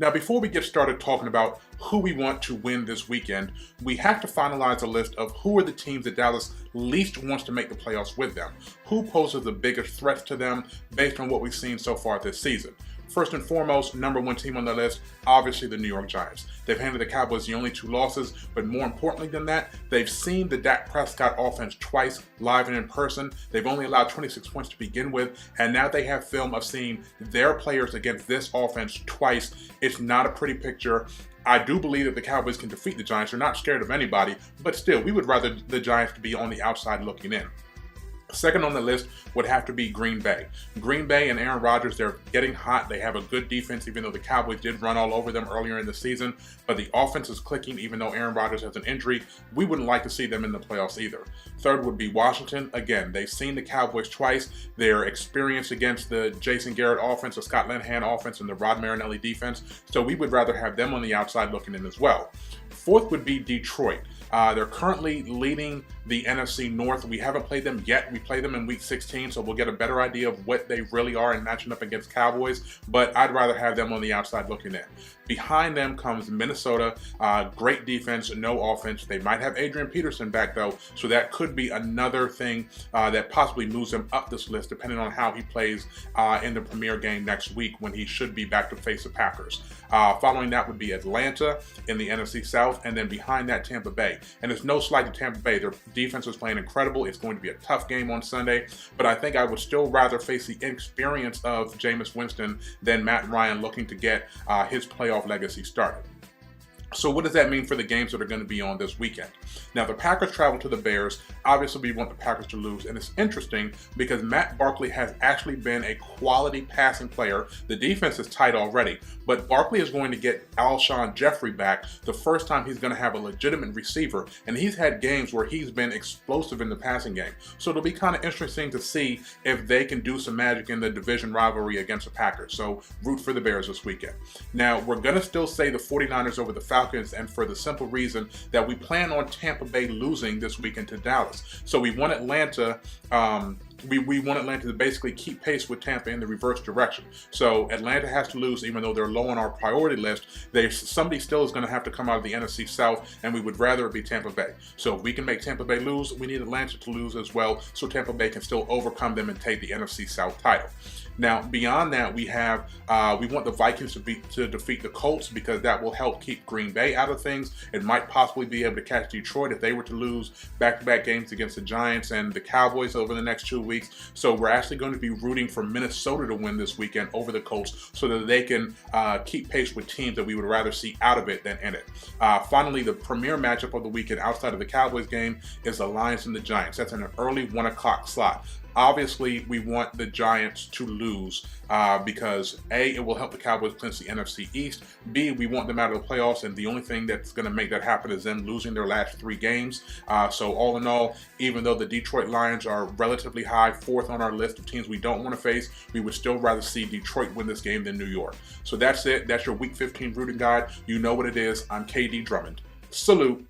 Now, before we get started talking about who we want to win this weekend, we have to finalize a list of who are the teams that Dallas least wants to make the playoffs with them. Who poses the biggest threats to them based on what we've seen so far this season. First and foremost, number one team on the list, obviously the New York Giants. They've handed the Cowboys the only 2 losses, but more importantly than that, they've seen the Dak Prescott offense twice live and in person. They've only allowed 26 points to begin with, and now they have film of seeing their players against this offense twice. It's not a pretty picture. I do believe that the Cowboys can defeat the Giants. They're not scared of anybody, but still, we would rather the Giants to be on the outside looking in. Second on the list would have to be Green Bay. Green Bay and Aaron Rodgers, they're getting hot. They have a good defense, even though the Cowboys did run all over them earlier in the season. But the offense is clicking, even though Aaron Rodgers has an injury. We wouldn't like to see them in the playoffs either. Third would be Washington. Again, they've seen the Cowboys twice. They're experienced against the Jason Garrett offense, the Scott Linehan offense, and the Rod Marinelli defense. So we would rather have them on the outside looking in as well. Fourth would be Detroit. They're currently leading the NFC North. We haven't played them yet. We play them in Week 16, so we'll get a better idea of what they really are in matching up against Cowboys, but I'd rather have them on the outside looking in. Behind them comes Minnesota. Great defense, no offense. They might have Adrian Peterson back, though, so that could be another thing that possibly moves him up this list, depending on how he plays in the premier game next week when he should be back to face the Packers. Following that would be Atlanta in the NFC South, and then behind that, Tampa Bay. And it's no slight to Tampa Bay. Their defense is playing incredible. It's going to be a tough game on Sunday, but I think I would still rather face the inexperience of Jameis Winston than Matt Ryan looking to get his playoff legacy started. So what does that mean for the games that are going to be on this weekend? Now, the Packers travel to the Bears. Obviously, we want the Packers to lose. And it's interesting because Matt Barkley has actually been a quality passing player. The defense is tight already. But Barkley is going to get Alshon Jeffrey back the first time he's going to have a legitimate receiver. And he's had games where he's been explosive in the passing game. So it'll be kind of interesting to see if they can do some magic in the division rivalry against the Packers. So root for the Bears this weekend. Now, we're going to still say the 49ers over the Falcons, and for the simple reason that we plan on Tampa Bay losing this weekend to Dallas. So we want Atlanta we want Atlanta to basically keep pace with Tampa in the reverse direction. So Atlanta has to lose, even though they're low on our priority list. Somebody still is going to have to come out of the NFC South, and we would rather it be Tampa Bay. So if we can make Tampa Bay lose, we need Atlanta to lose as well, so Tampa Bay can still overcome them and take the NFC South title. Now, beyond that, we want the Vikings to defeat the Colts, because that will help keep Green Bay out of things. It might possibly be able to catch Detroit if they were to lose back-to-back games against the Giants and the Cowboys over the next 2 weeks. So we're actually going to be rooting for Minnesota to win this weekend over the Colts, so that they can keep pace with teams that we would rather see out of it than in it. Finally, the premier matchup of the weekend outside of the Cowboys game is the Lions and the Giants. That's in an early 1 o'clock slot. Obviously, we want the Giants to lose because A, it will help the Cowboys clinch the NFC East. B, we want them out of the playoffs, and the only thing that's going to make that happen is them losing their last 3 games. So all in all, even though the Detroit Lions are relatively high, 4th on our list of teams we don't want to face, we would still rather see Detroit win this game than New York. So that's it. That's your Week 15 rooting guide. You know what it is. I'm KD Drummond. Salute.